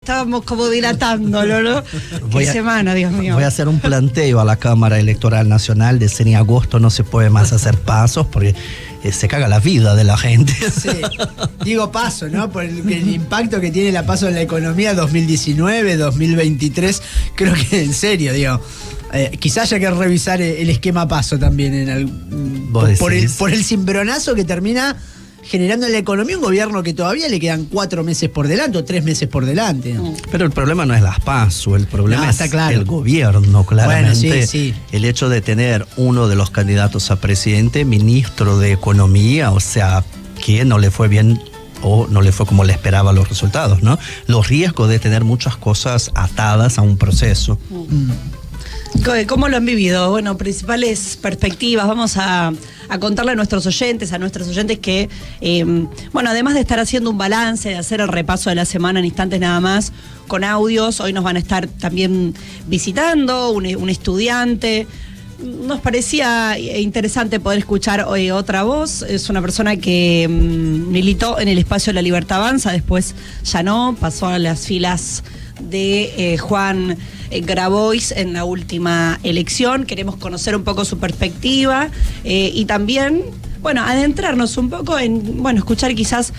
estábamos como dilatándolo, ¿no? Qué semana, Dios mío. Voy a hacer un planteo a la Cámara Electoral Nacional de si en agosto no se puede más hacer pasos porque se caga la vida de la gente. Sí. Digo paso, ¿no? Por el impacto que tiene la paso en la economía 2019, 2023. Creo que en serio, digo. Quizás haya que revisar el esquema paso también por el cimbronazo que termina generando en la economía un gobierno que todavía le quedan 4 meses por delante o 3 meses por delante, ¿no? Pero el problema no es las PASO, el problema es claro. el gobierno, claramente. Bueno, sí. El hecho de tener uno de los candidatos a presidente, ministro de Economía, o sea, que no le fue bien o no le fue como le esperaba los resultados, ¿no? Los riesgos de tener muchas cosas atadas a un proceso. ¿Cómo lo han vivido? Bueno, principales perspectivas. Vamos a contarle a nuestros oyentes, que, bueno, además de estar haciendo un balance, de hacer el repaso de la semana en instantes nada más, con audios, hoy nos van a estar también visitando un estudiante. Nos parecía interesante poder escuchar hoy otra voz. Es una persona que militó en el espacio La Libertad Avanza, después ya no, pasó a las filas de Juan Grabois en la última elección. Queremos conocer un poco su perspectiva y también, bueno, adentrarnos un poco en, bueno, escuchar quizás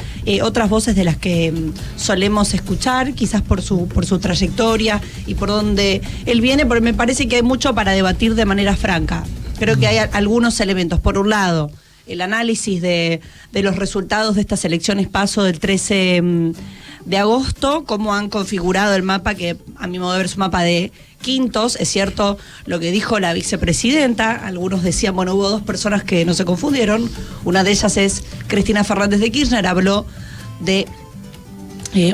otras voces de las que solemos escuchar, quizás por su trayectoria y por dónde él viene, porque me parece que hay mucho para debatir de manera franca. Creo que hay algunos elementos. Por un lado, el análisis de los resultados de estas elecciones PASO del 13 de agosto, cómo han configurado el mapa, que a mi modo de ver es un mapa de quintos. Es cierto lo que dijo la vicepresidenta, algunos decían, bueno, hubo 2 personas que no se confundieron, una de ellas es Cristina Fernández de Kirchner, habló de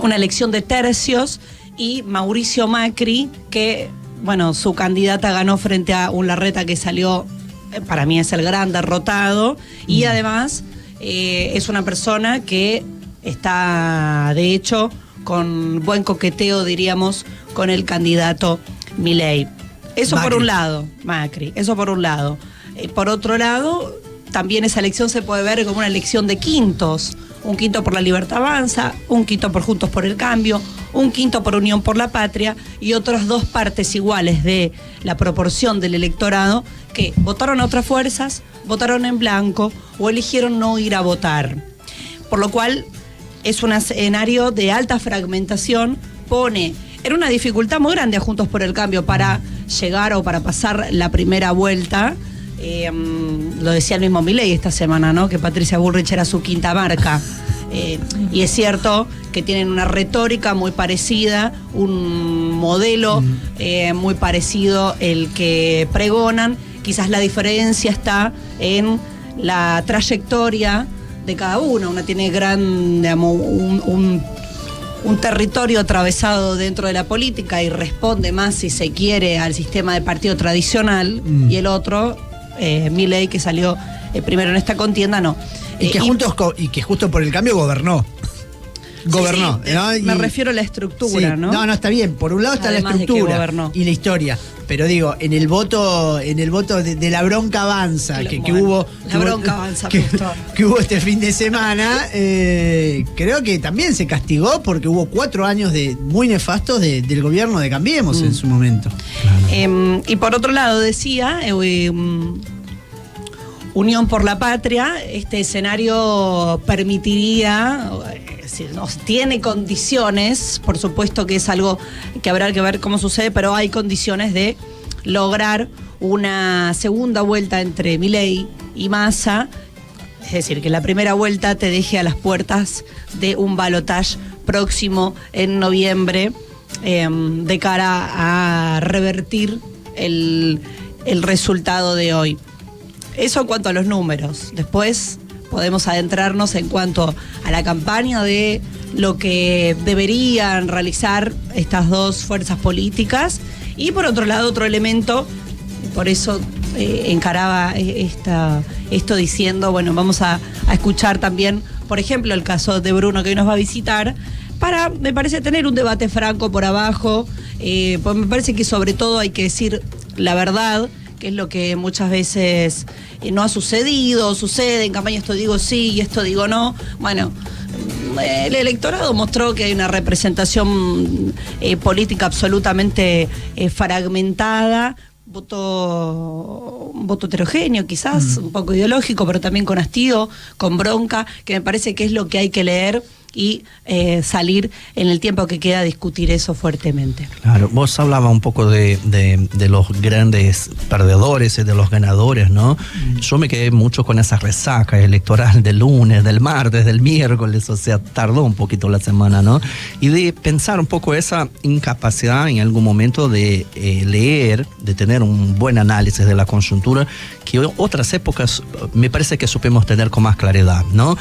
una elección de tercios, y Mauricio Macri, que, bueno, su candidata ganó frente a un Larreta que salió, para mí es el gran derrotado, y además es una persona que está, de hecho, con buen coqueteo, diríamos, con el candidato Milei. Eso Macri. Por un lado, Macri, eso por un lado. Por otro lado, también esa elección se puede ver como una elección de quintos. Un quinto por La Libertad Avanza, un quinto por Juntos por el Cambio, un quinto por Unión por la Patria y otras 2 partes iguales de la proporción del electorado que votaron a otras fuerzas, votaron en blanco o eligieron no ir a votar. Por lo cual es un escenario de alta fragmentación, pone en una dificultad muy grande a Juntos por el Cambio para llegar o para pasar la primera vuelta. Lo decía el mismo Milei esta semana, ¿no? Que Patricia Bullrich era su quinta marca. Y es cierto que tienen una retórica muy parecida, un modelo muy parecido el que pregonan. Quizás la diferencia está en la trayectoria de cada uno. Una tiene gran, digamos, un territorio atravesado dentro de la política y responde más, si se quiere, al sistema de partido tradicional, y el otro, Milei, que salió primero en esta contienda, no. Y que Justo por el Cambio gobernó. Gobernó, sí, ¿no? Me refiero a la estructura, sí, ¿no? No, está bien. Por un lado está además la estructura y la historia. Pero digo, en el voto de la bronca avanza que hubo. La bronca avanza, que hubo este fin de semana, creo que también se castigó porque hubo 4 años muy nefastos del gobierno de Cambiemos en su momento. Claro. Y por otro lado, decía, Unión por la Patria, este escenario permitiría, tiene condiciones, por supuesto que es algo que habrá que ver cómo sucede, pero hay condiciones de lograr una segunda vuelta entre Milei y Massa, es decir, que la primera vuelta te deje a las puertas de un balotaje próximo en noviembre, de cara a revertir el resultado de hoy. Eso en cuanto a los números. Después podemos adentrarnos en cuanto a la campaña de lo que deberían realizar estas 2 fuerzas políticas. Y por otro lado, otro elemento, por eso encaraba esto diciendo, bueno, vamos a escuchar también, por ejemplo, el caso de Bruno, que hoy nos va a visitar, para, me parece, tener un debate franco por abajo, pues me parece que sobre todo hay que decir la verdad, que es lo que muchas veces no ha sucedido, sucede en campaña. Esto digo sí y esto digo no. Bueno, el electorado mostró que hay una representación política absolutamente fragmentada, un voto heterogéneo quizás, un poco ideológico, pero también con hastío, con bronca, que me parece que es lo que hay que leer y salir en el tiempo que queda a discutir eso fuertemente. Claro, vos hablabas un poco de los grandes perdedores y de los ganadores, ¿no? Yo me quedé mucho con esa resaca electoral del lunes, del martes, del miércoles, o sea, tardó un poquito la semana, ¿no? Y de pensar un poco esa incapacidad en algún momento de leer, de tener un buen análisis de la coyuntura, que otras épocas me parece que supimos tener con más claridad, ¿no?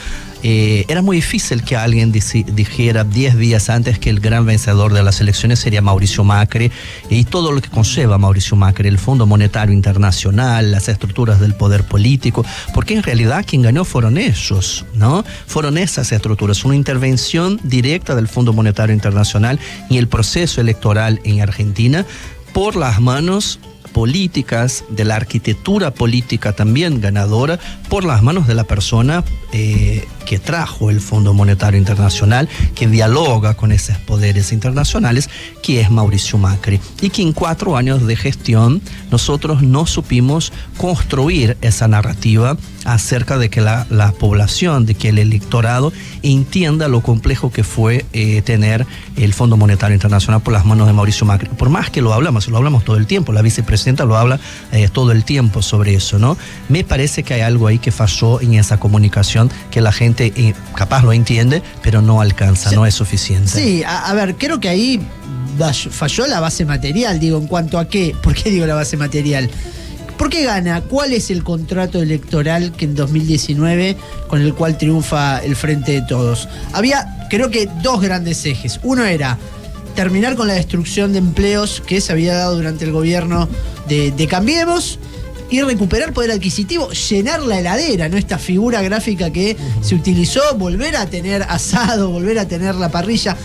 Era muy difícil que alguien dijera 10 días antes que el gran vencedor de las elecciones sería Mauricio Macri y todo lo que conlleva Mauricio Macri, el Fondo Monetario Internacional, las estructuras del poder político, porque en realidad quien ganó fueron ellos, ¿no? Fueron esas estructuras, una intervención directa del Fondo Monetario Internacional y el proceso electoral en Argentina por las manos políticas, de la arquitectura política también ganadora, por las manos de la persona que trajo el Fondo Monetario Internacional, que dialoga con esos poderes internacionales, que es Mauricio Macri. Y que en 4 años de gestión nosotros no supimos construir esa narrativa acerca de que la población, de que el electorado entienda lo complejo que fue tener el Fondo Monetario Internacional por las manos de Mauricio Macri. Por más que lo hablamos todo el tiempo, la vicepresidenta lo habla todo el tiempo sobre eso, ¿no? Me parece que hay algo ahí que falló en esa comunicación, que la gente capaz lo entiende, pero no alcanza, sí, no es suficiente. Sí, a ver, creo que ahí falló la base material, digo, en cuanto a qué. ¿Por qué digo la base material? ¿Por qué gana? ¿Cuál es el contrato electoral que en 2019 con el cual triunfa el Frente de Todos? Había, creo que, 2 grandes ejes. Uno era terminar con la destrucción de empleos que se había dado durante el gobierno de Cambiemos y recuperar poder adquisitivo, llenar la heladera, ¿no? Esta figura gráfica que se utilizó, volver a tener asado, volver a tener la parrilla.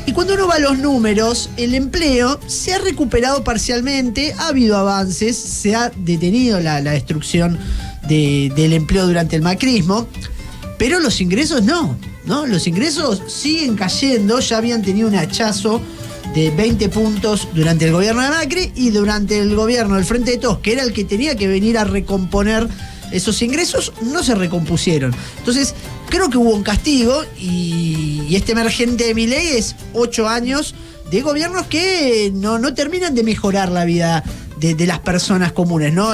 Y cuando uno va a los números, el empleo se ha recuperado parcialmente, ha habido avances, se ha detenido la destrucción del empleo durante el macrismo, pero los ingresos no. Los ingresos siguen cayendo, ya habían tenido un hachazo de 20 puntos durante el gobierno de Macri y durante el gobierno del Frente de Todos, que era el que tenía que venir a recomponer esos ingresos, no se recompusieron. Entonces, creo que hubo un castigo y este emergente de Milei es 8 años de gobiernos que no terminan de mejorar la vida de las personas comunes, ¿no?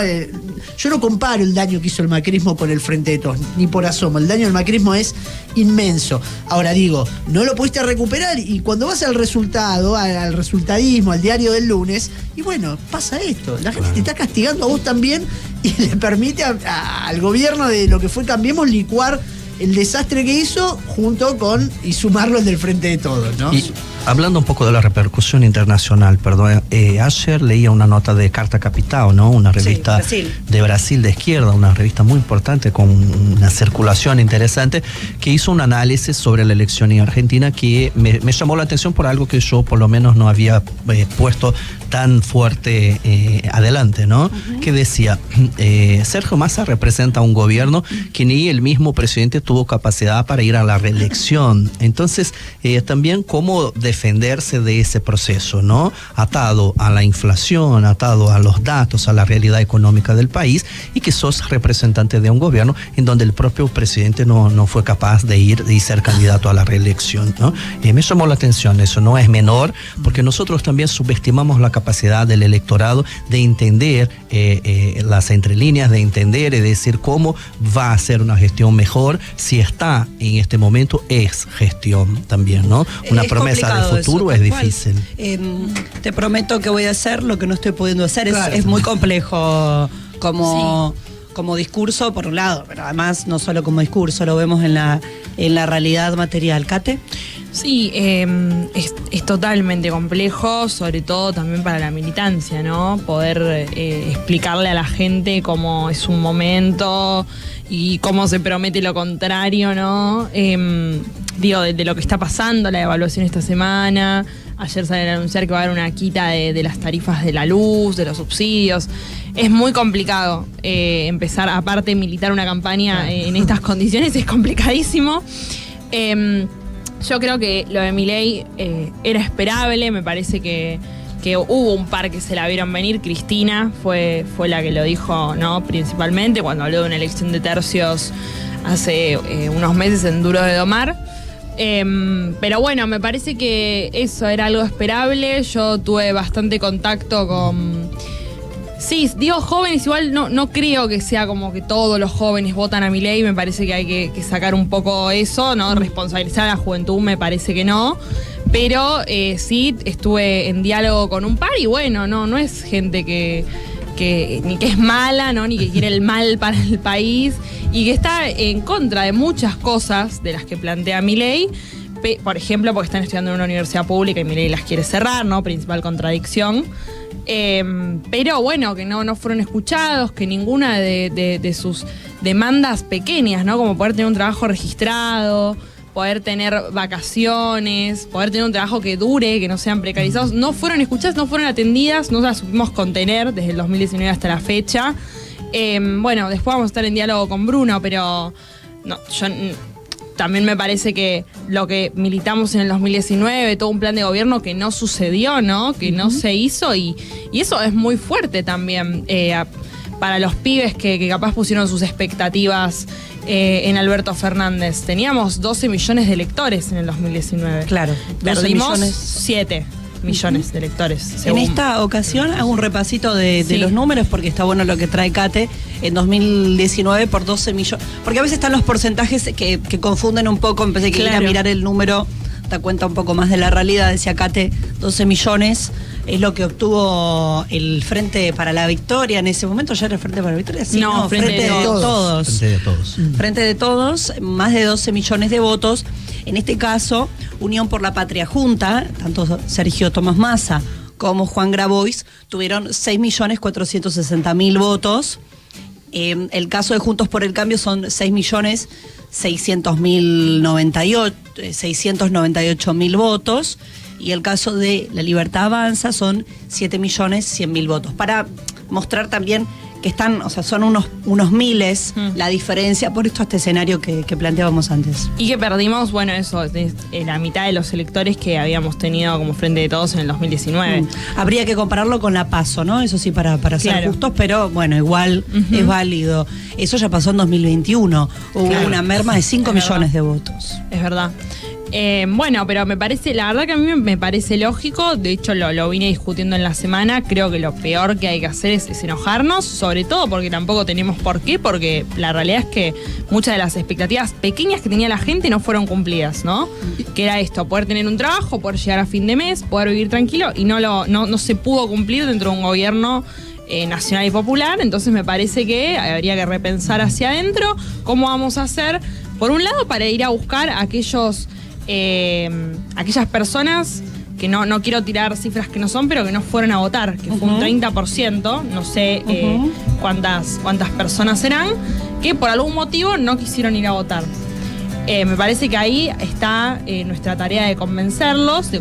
Yo no comparo el daño que hizo el macrismo con el Frente de Todos, ni por asomo. El daño del macrismo es inmenso. Ahora digo, no lo pudiste recuperar y cuando vas al resultado, al resultadismo, al diario del lunes, y bueno, pasa esto. La gente te está castigando a vos también y le permite al gobierno de lo que fue Cambiemos licuar el desastre que hizo junto con y sumarlo al del Frente de Todos, ¿no? Y hablando un poco de la repercusión internacional, perdón, ayer leía una nota de Carta Capital, ¿no? Una revista de Brasil de izquierda, una revista muy importante con una circulación interesante, que hizo un análisis sobre la elección en Argentina que me llamó la atención por algo que yo por lo menos no había puesto tan fuerte adelante, ¿no? Que decía, Sergio Massa representa un gobierno que ni el mismo presidente tuvo capacidad para ir a la reelección. Entonces, también cómo defenderse de ese proceso, ¿no? Atado a la inflación, atado a los datos, a la realidad económica del país, y que sos representante de un gobierno en donde el propio presidente no fue capaz de ir y ser candidato a la reelección, ¿no? Me llamó la atención, eso no es menor, porque nosotros también subestimamos la capacidad del electorado de entender las entrelíneas, de entender y decir cómo va a ser una gestión mejor si está en este momento, es gestión también, ¿no? Una promesa de futuro es difícil. Te prometo que voy a hacer lo que no estoy pudiendo hacer. Claro. Es muy complejo como discurso, por un lado, pero además no solo como discurso, lo vemos en la realidad material. ¿Cate? Sí, es totalmente complejo, sobre todo también para la militancia, ¿no? Poder explicarle a la gente cómo es un momento y cómo se promete lo contrario, ¿no? Digo, de lo que está pasando, la evaluación esta semana. Ayer salen a anunciar que va a haber una quita de las tarifas de la luz, de los subsidios. Es muy complicado empezar, aparte, militar una campaña en estas condiciones, es complicadísimo. Yo creo que lo de Milei era esperable, me parece que hubo un par que se la vieron venir. Cristina fue la que lo dijo, ¿no? Principalmente cuando habló de una elección de tercios hace unos meses en Duro de Domar. Pero bueno, me parece que eso era algo esperable. Yo tuve bastante contacto con... Sí, digo jóvenes, igual no creo que sea como que todos los jóvenes votan a Milei. Me parece que hay que sacar un poco eso, ¿no? Responsabilizar a la juventud me parece que no. Pero sí, estuve en diálogo con un par y bueno, no es gente que ni que es mala, ¿no? Ni que quiere el mal para el país y que está en contra de muchas cosas de las que plantea Milei. Por ejemplo, porque están estudiando en una universidad pública y Milei las quiere cerrar, ¿no? Principal contradicción. Pero bueno, que no fueron escuchados, que ninguna de sus demandas pequeñas, ¿no? Como poder tener un trabajo registrado, poder tener vacaciones, poder tener un trabajo que dure, que no sean precarizados, no fueron escuchadas, no fueron atendidas, no las supimos contener desde el 2019 hasta la fecha. Bueno, después vamos a estar en diálogo con Bruno, pero no, yo también me parece que lo que militamos en el 2019, todo un plan de gobierno que no sucedió, ¿no? Que no se hizo y eso es muy fuerte también para los pibes que capaz pusieron sus expectativas en Alberto Fernández. Teníamos 12 millones de electores en el 2019. Claro, 12 perdimos millones. 7 millones de electores. En esta ocasión hago un repasito de los números porque está bueno lo que trae Kate. En 2019 por 12 millones. Porque a veces están los porcentajes que confunden un poco. Empecé que ir a mirar el número, da cuenta un poco más de la realidad. Decía Kate, 12 millones es lo que obtuvo el Frente para la Victoria. En ese momento ya era el Frente para la Victoria. Sí, no, Frente de Todos. Frente de Todos. Frente de Todos, más de 12 millones de votos. En este caso, Unión por la Patria Junta, tanto Sergio Tomás Massa como Juan Grabois, tuvieron 6.460.000 votos. El caso de Juntos por el Cambio son 6.698.000 votos. Y el caso de La Libertad Avanza son 7.100.000 votos. Para mostrar también que están, o sea, son unos miles la diferencia por este escenario que planteábamos antes. Y que perdimos, bueno, eso, la mitad de los electores que habíamos tenido como Frente de Todos en el 2019. Habría que compararlo con la PASO, ¿no? Eso sí, para ser justos, pero bueno, igual es válido. Eso ya pasó en 2021. Hubo una merma de 5 millones de votos. Es verdad. Bueno, pero me parece, la verdad que a mí me parece lógico, de hecho lo vine discutiendo en la semana, creo que lo peor que hay que hacer es enojarnos, sobre todo porque tampoco tenemos por qué, porque la realidad es que muchas de las expectativas pequeñas que tenía la gente no fueron cumplidas, ¿no? Que era esto, poder tener un trabajo, poder llegar a fin de mes, poder vivir tranquilo, y no se pudo cumplir dentro de un gobierno nacional y popular. Entonces me parece que habría que repensar hacia adentro cómo vamos a hacer, por un lado, para ir a buscar a aquellas personas que no quiero tirar cifras que no son, pero que no fueron a votar, que fue un 30%, no sé cuántas personas serán, que por algún motivo no quisieron ir a votar. Me parece que ahí está nuestra tarea de convencerlas,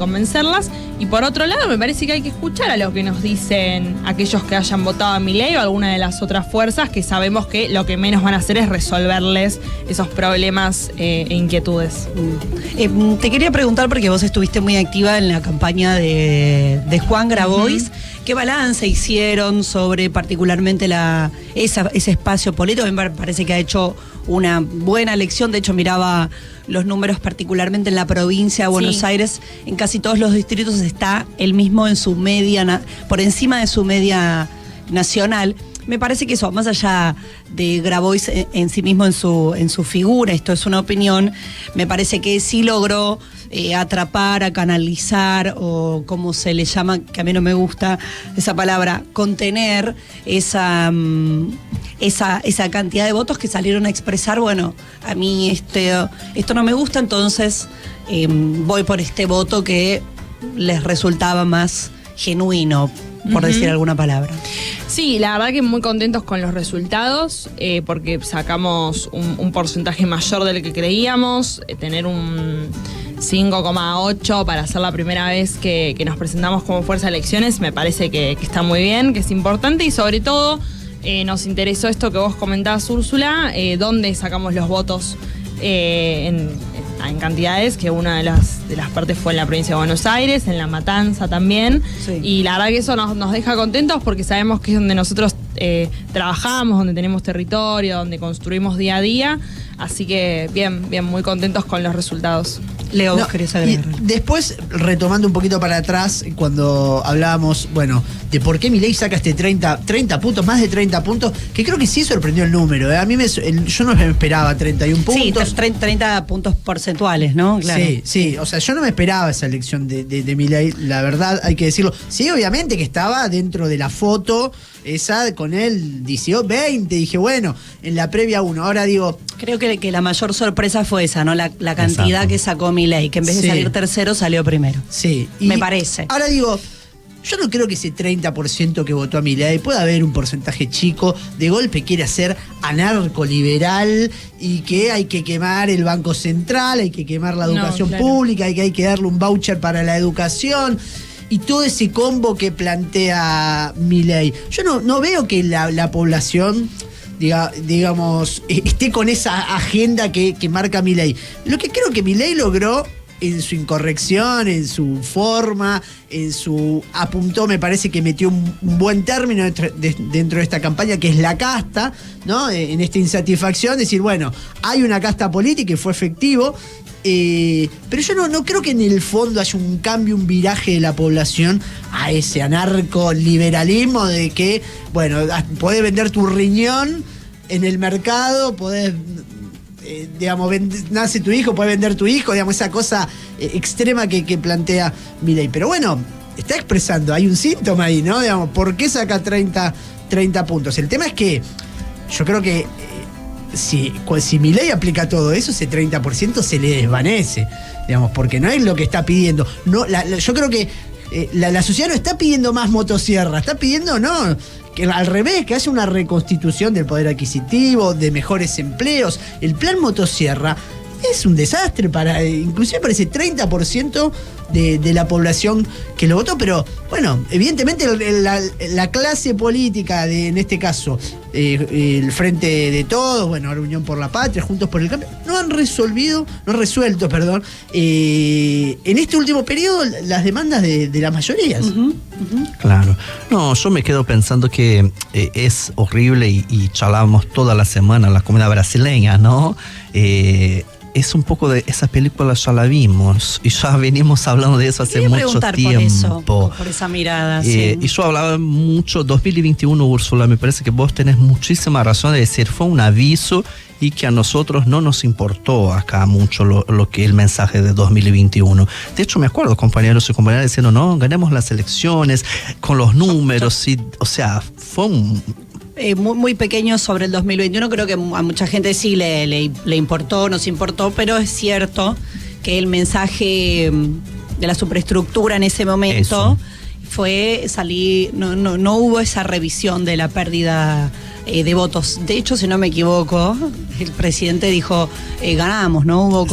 y por otro lado me parece que hay que escuchar a lo que nos dicen aquellos que hayan votado a Milei o alguna de las otras fuerzas, que sabemos que lo que menos van a hacer es resolverles esos problemas e inquietudes. Te quería preguntar, porque vos estuviste muy activa en la campaña de Juan Grabois, ¿qué balance hicieron sobre particularmente ese espacio político? Me parece que ha hecho una buena elección. De hecho, miraba los números particularmente en la provincia de Buenos Aires, en casi todos los distritos está él mismo en su media, por encima de su media nacional. Me parece que eso, más allá de Grabois en sí mismo, en su figura, esto es una opinión, me parece que sí logró atrapar, a canalizar, o como se le llama, que a mí no me gusta esa palabra, contener esa cantidad de votos que salieron a expresar, bueno, a mí esto no me gusta, entonces voy por este voto que les resultaba más genuino, por decir alguna palabra. Sí, la verdad que muy contentos con los resultados, porque sacamos un porcentaje mayor del que creíamos, tener un 5,8 para ser la primera vez que nos presentamos como fuerza de elecciones, me parece que está muy bien, que es importante, y sobre todo nos interesó esto que vos comentabas, Úrsula, dónde sacamos los votos en cantidades, que una de las partes fue en la provincia de Buenos Aires, en La Matanza también. Sí. Y la verdad que eso nos deja contentos porque sabemos que es donde nosotros trabajamos, donde tenemos territorio, donde construimos día a día. Así que bien, muy contentos con los resultados. Leo, ¿vos querés agregar? Y después, retomando un poquito para atrás, cuando hablábamos, bueno, de por qué Milei saca 30 puntos, más de 30 puntos, que creo que sí sorprendió el número. A mí yo no me esperaba 31 puntos. Sí, 30 puntos porcentuales, ¿no? Claro. Sí, o sea, yo no me esperaba esa elección de Milei, la verdad, hay que decirlo. Sí, obviamente que estaba dentro de la foto, esa con él, 18, 20, dije, bueno, en la previa 1. Ahora digo... Creo que la mayor sorpresa fue esa, ¿no? La cantidad Exacto. que sacó Milei, que en vez de salir tercero, salió primero. Sí. Me parece. Ahora digo, yo no creo que ese 30% que votó a Milei, puede haber un porcentaje chico, de golpe quiere hacer anarcoliberal y que hay que quemar el Banco Central, hay que quemar la educación pública, hay que darle un voucher para la educación. Y todo ese combo que plantea Milei. Yo no veo que la población... digamos, esté con esa agenda que marca Milei. Lo que creo que Milei logró en su incorrección, en su forma, apuntó, me parece que metió un buen término dentro de esta campaña, que es la casta, ¿no? En esta insatisfacción, decir, bueno, hay una casta política y fue efectivo, pero yo no creo que en el fondo haya un cambio, un viraje de la población a ese anarcoliberalismo de que, bueno, podés vender tu riñón en el mercado, podés, digamos, nace tu hijo, podés vender tu hijo, digamos, esa cosa extrema que plantea Milei. Pero bueno, está expresando, hay un síntoma ahí, ¿no? Digamos, ¿por qué saca 30 puntos? El tema es que yo creo que si Milei aplica todo eso, ese 30% se le desvanece, digamos, porque no es lo que está pidiendo. No, yo creo que la sociedad no está pidiendo más motosierra, está pidiendo, no, que al revés, que haya una reconstitución del poder adquisitivo, de mejores empleos. El plan motosierra es un desastre inclusive para ese 30% de la población que lo votó, pero bueno, evidentemente la clase política en este caso, el Frente de Todos, bueno, ahora Unión por la Patria, Juntos por el Cambio, no han resuelto, en este último periodo las demandas de las mayorías. Claro. No, yo me quedo pensando que es horrible y charlamos toda la semana la comunidad brasileña, ¿no? Es un poco de esa película, ya la vimos y ya venimos hablando de eso hace mucho tiempo. Por esa mirada. Sí. Y yo hablaba mucho, 2021, Úrsula, me parece que vos tenés muchísima razón de decir, fue un aviso y que a nosotros no nos importó acá mucho lo que el mensaje de 2021. De hecho, me acuerdo compañeros y compañeras diciendo, no, ganemos las elecciones con los números, o sea, fue un... muy pequeño sobre el 2021, creo que a mucha gente sí le importó, nos importó, pero es cierto que el mensaje de la superestructura en ese momento fue salir, no hubo esa revisión de la pérdida de votos. De hecho, si no me equivoco, el presidente dijo, ganamos, ¿no? Hubo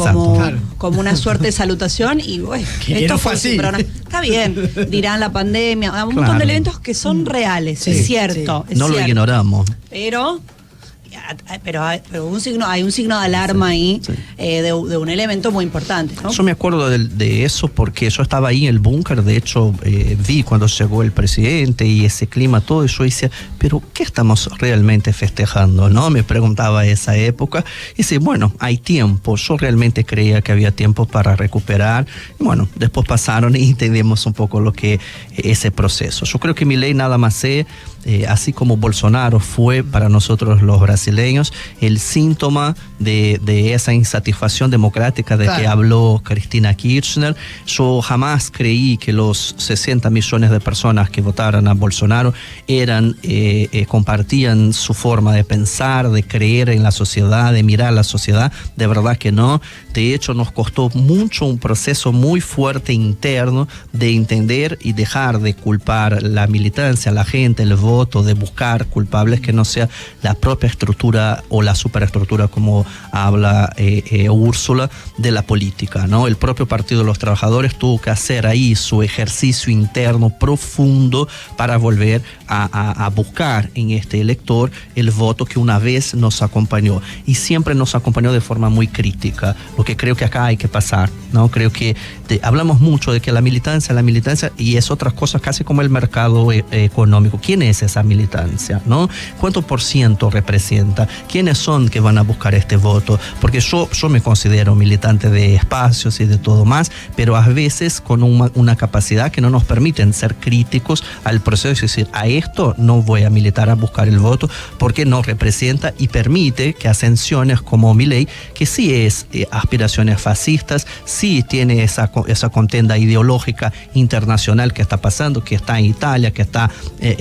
como una suerte de salutación y bueno, esto fue así. Está bien, dirán la pandemia, un montón de elementos que son reales, es cierto. No lo ignoramos. Pero hay un signo de alarma ahí de un elemento muy importante, ¿no? Yo me acuerdo de eso porque yo estaba ahí en el búnker, de hecho vi cuando llegó el presidente y ese clima todo, y yo decía, pero ¿qué estamos realmente festejando? ¿No? Me preguntaba esa época, y dice, bueno, hay tiempo. Yo realmente creía que había tiempo para recuperar, y bueno, después pasaron y entendimos un poco lo que ese proceso. Yo creo que Milei nada más así como Bolsonaro fue para nosotros los brasileños el síntoma de esa insatisfacción democrática de que habló Cristina Kirchner. Yo jamás creí que los 60 millones de personas que votaron a Bolsonaro compartían su forma de pensar, de creer en la sociedad, de mirar la sociedad. De verdad que no. De hecho, nos costó mucho un proceso muy fuerte interno de entender y dejar de culpar la militancia, la gente, el voto, voto, de buscar culpables, que no sea la propia estructura o la superestructura, como habla Úrsula, de la política, ¿no? El propio Partido de los Trabajadores tuvo que hacer ahí su ejercicio interno profundo para volver a buscar en este elector el voto que una vez nos acompañó, y siempre nos acompañó de forma muy crítica, lo que creo que acá hay que pasar, ¿no? Creo que hablamos mucho de que la militancia, y es otras cosas casi como el mercado económico. ¿Quién es esa militancia, no? ¿Cuánto por ciento representa? ¿Quiénes son que van a buscar este voto? Porque yo me considero militante de espacios y de todo más, pero a veces con una capacidad que no nos permiten ser críticos al proceso, es decir, a esto no voy a militar a buscar el voto porque no representa y permite que ascensiones como Milei, que sí es aspiraciones fascistas, sí tiene esa contenda ideológica internacional que está pasando, que está en Italia, que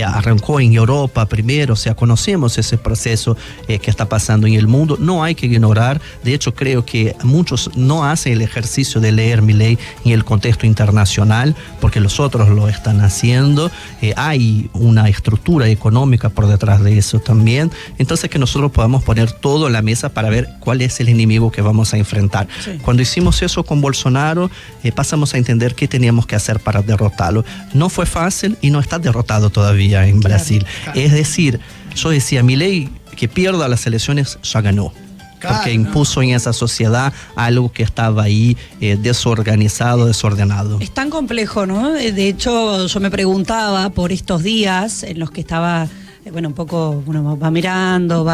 arrancó en Europa primero, o sea, conocemos ese proceso que está pasando en el mundo, no hay que ignorar. De hecho, creo que muchos no hacen el ejercicio de leer Milei en el contexto internacional, porque los otros lo están haciendo. Hay una estructura económica por detrás de eso también, entonces que nosotros podamos poner todo en la mesa para ver cuál es el enemigo que vamos a enfrentar. Sí. Cuando hicimos eso con Bolsonaro, pasamos a entender qué teníamos que hacer para derrotarlo. No fue fácil y no está derrotado todavía en Brasil. Claro. Es decir, yo decía, Milei, que pierda las elecciones, ya ganó. Porque impuso en esa sociedad algo que estaba ahí desorganizado, desordenado. Es tan complejo, ¿no? De hecho, yo me preguntaba por estos días en los que estaba, un poco, uno va mirando,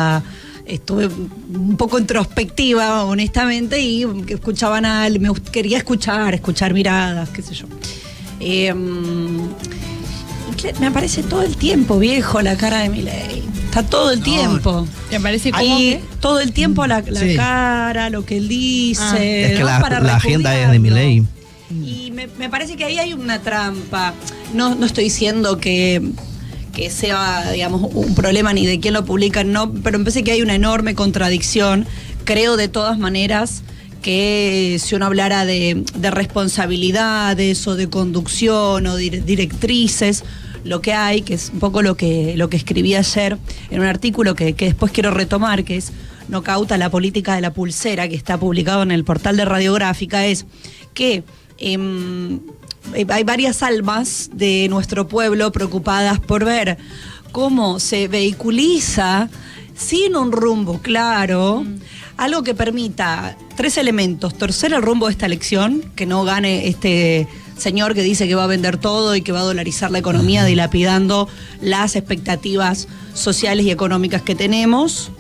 estuve un poco introspectiva, honestamente, y escuchaban me quería escuchar miradas, qué sé yo. Me aparece todo el tiempo, viejo, la cara de Milei. Está todo el tiempo. ¿Te aparece como que? Todo el tiempo la cara, lo que él dice. Es que la agenda es de Milei. Y me parece que ahí hay una trampa. No estoy diciendo que sea, digamos, un problema ni de quién lo publica, no, pero me parece que hay una enorme contradicción. Creo de todas maneras que si uno hablara de responsabilidades o de conducción o directrices, lo que hay, que es un poco lo que escribí ayer en un artículo que después quiero retomar, que es Nocauta, la política de la pulsera, que está publicado en el portal de Radiográfica, es que hay varias almas de nuestro pueblo preocupadas por ver cómo se vehiculiza sin un rumbo claro, algo que permita 3 elementos: torcer el rumbo de esta elección, que no gane este señor que dice que va a vender todo y que va a dolarizar la economía, dilapidando las expectativas sociales y económicas que tenemos,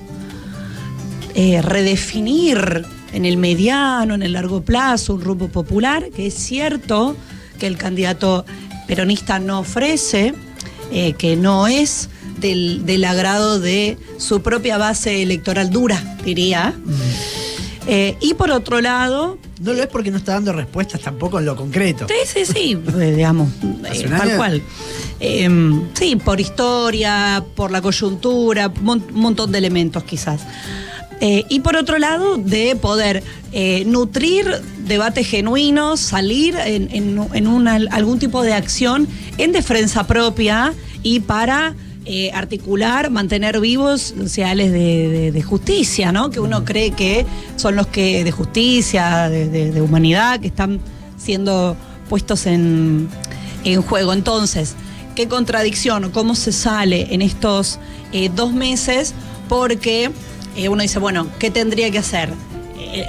redefinir en el mediano, en el largo plazo, un rumbo popular, que es cierto que el candidato peronista no ofrece, que no es del agrado de su propia base electoral dura, diría. Y por otro lado... No lo es porque no está dando respuestas tampoco en lo concreto. Sí, digamos, tal cual. Sí, por historia, por la coyuntura, un montón de elementos quizás. Y por otro lado, de poder nutrir debates genuinos, salir en algún tipo de acción en defensa propia y para articular, mantener vivos los ideales de justicia, ¿no? Que uno cree que son los que de justicia, de humanidad, que están siendo puestos en juego. Entonces, ¿qué contradicción? ¿Cómo se sale en estos 2 meses? Porque uno dice, bueno, ¿qué tendría que hacer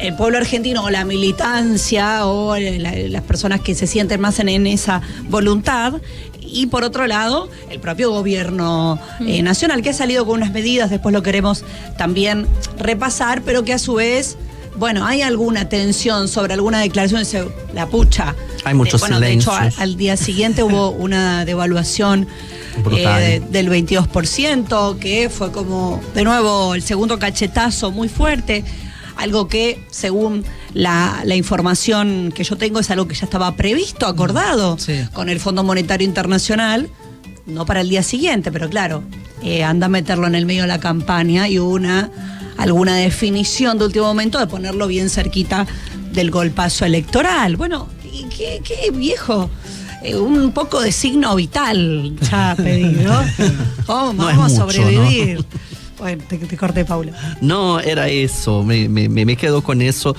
el pueblo argentino o la militancia o las personas que se sienten más en esa voluntad? Y por otro lado, el propio gobierno nacional, que ha salido con unas medidas, después lo queremos también repasar, pero que a su vez, bueno, hay alguna tensión sobre alguna declaración, la pucha. Hay muchos silencios. De hecho, al día siguiente hubo una devaluación del 22%, que fue como, de nuevo, el segundo cachetazo muy fuerte. Algo que, según la información que yo tengo, es algo que ya estaba previsto, acordado con el Fondo Monetario Internacional, no para el día siguiente, pero claro, anda a meterlo en el medio de la campaña y hubo alguna definición de último momento de ponerlo bien cerquita del golpazo electoral. Bueno, ¿qué viejo? un poco de signo vital ya pedido. Vamos a sobrevivir. ¿No? Bueno, te corté, Paula. No, era eso, me quedo con eso.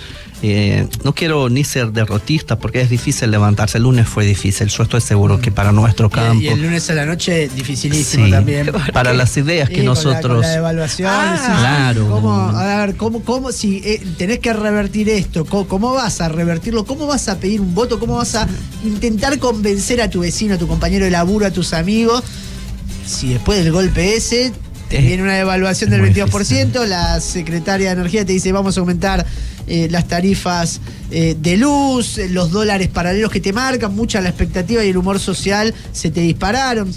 No quiero ni ser derrotista porque es difícil levantarse. El lunes fue difícil, yo estoy seguro que para nuestro campo. Y el lunes a la noche dificilísimo también. Para las ideas que nosotros. Con la devaluación. Claro. A ver, ¿cómo si tenés que revertir esto? ¿Cómo vas a revertirlo? ¿Cómo vas a pedir un voto? ¿Cómo vas a intentar convencer a tu vecino, a tu compañero de laburo, a tus amigos? Si después del golpe ese te viene una devaluación del 22%, la secretaria de Energía te dice vamos a aumentar las tarifas de luz, los dólares paralelos que te marcan, mucha la expectativa y el humor social se te dispararon.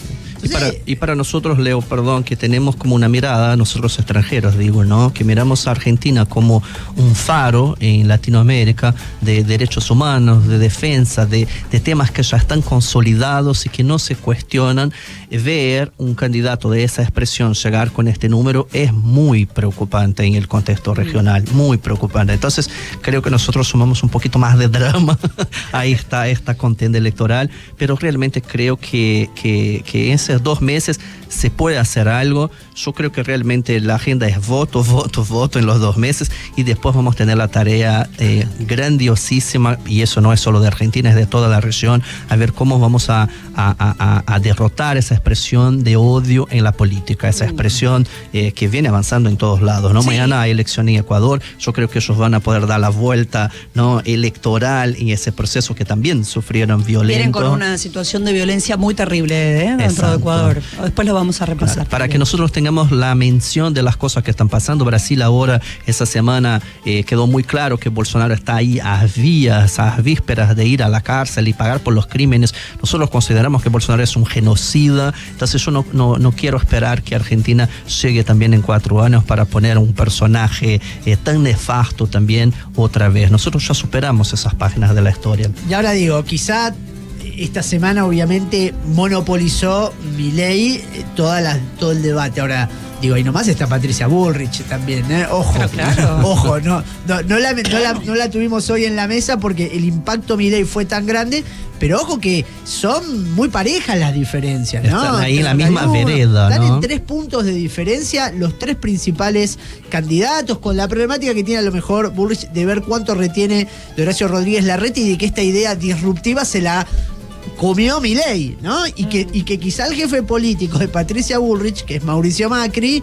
Y para nosotros, Leo, perdón, que tenemos como una mirada, nosotros extranjeros, digo, ¿no? Que miramos a Argentina como un faro en Latinoamérica de derechos humanos, de defensa, de temas que ya están consolidados y que no se cuestionan. Ver un candidato de esa expresión llegar con este número es muy preocupante en el contexto regional, muy preocupante. Entonces, creo que nosotros sumamos un poquito más de drama a esta contienda electoral, pero realmente creo que ese 2 meses se puede hacer algo. Yo creo que realmente la agenda es voto en los 2 meses y después vamos a tener la tarea grandiosísima, y eso no es solo de Argentina, es de toda la región, a ver cómo vamos a derrotar esa expresión de odio en la política, esa expresión que viene avanzando en todos lados, ¿no? Sí. Mañana hay elección en Ecuador, yo creo que ellos van a poder dar la vuelta, ¿no?, electoral en ese proceso que también sufrieron violento. Vienen con una situación de violencia muy terrible dentro de Ecuador. Después lo vamos a repasar. Claro, para que nosotros tengamos la mención de las cosas que están pasando. Brasil ahora, esa semana, quedó muy claro que Bolsonaro está ahí a vísperas de ir a la cárcel y pagar por los crímenes. Nosotros consideramos que Bolsonaro es un genocida, entonces yo no quiero esperar que Argentina llegue también en 4 años para poner un personaje tan nefasto también otra vez. Nosotros ya superamos esas páginas de la historia. Y ahora digo, quizá esta semana obviamente monopolizó Milei todo el debate. Ahora digo, y nomás está Patricia Bullrich también, ¿eh? Ojo, claro. Ojo, no la tuvimos hoy en la mesa porque el impacto Milei fue tan grande, pero ojo que son muy parejas las diferencias, ¿no? Están ahí en la misma vereda, ¿no? Están en 3 puntos de diferencia los 3 principales candidatos, con la problemática que tiene a lo mejor Bullrich de ver cuánto retiene de Horacio Rodríguez Larreta y de que esta idea disruptiva se la comió Milei, ¿no? Y que quizá el jefe político de Patricia Bullrich, que es Mauricio Macri,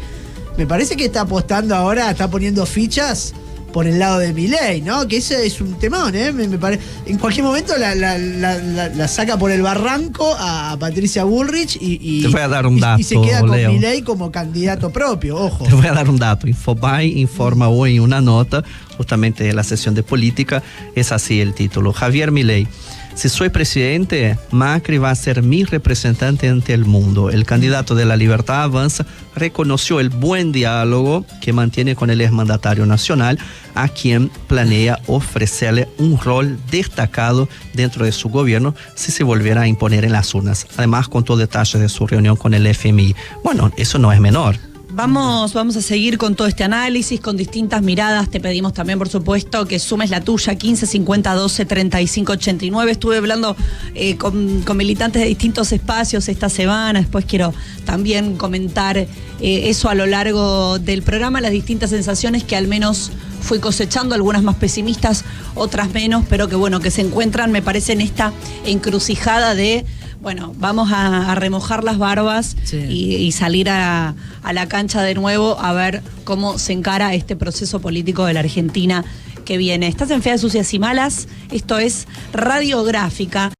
me parece que está apostando ahora, está poniendo fichas por el lado de Milei, ¿no? Que ese es un temón, ¿eh? Me parece. En cualquier momento la saca por el barranco a Patricia Bullrich y te voy a dar un dato, y se queda con Leo. Milei como candidato propio, ojo. Te voy a dar un dato. Infobae informa hoy en una nota, justamente de la sesión de política, es así el título. Javier Milei: si soy presidente, Macri va a ser mi representante ante el mundo. El candidato de la Libertad Avanza reconoció el buen diálogo que mantiene con el exmandatario nacional, a quien planea ofrecerle un rol destacado dentro de su gobierno si se volviera a imponer en las urnas. Además, contó detalles de su reunión con el FMI. Bueno, eso no es menor. Vamos a seguir con todo este análisis, con distintas miradas. Te pedimos también, por supuesto, que sumes la tuya, 15 50 12 35 89. Estuve hablando con militantes de distintos espacios esta semana. Después quiero también comentar eso a lo largo del programa, las distintas sensaciones que al menos fui cosechando, algunas más pesimistas, otras menos, pero que bueno, que se encuentran, me parece, en esta encrucijada de... Bueno, vamos a remojar las barbas, sí, y salir a la cancha de nuevo a ver cómo se encara este proceso político de la Argentina que viene. Estás en Feas, Sucias y Malas, esto es Radiográfica.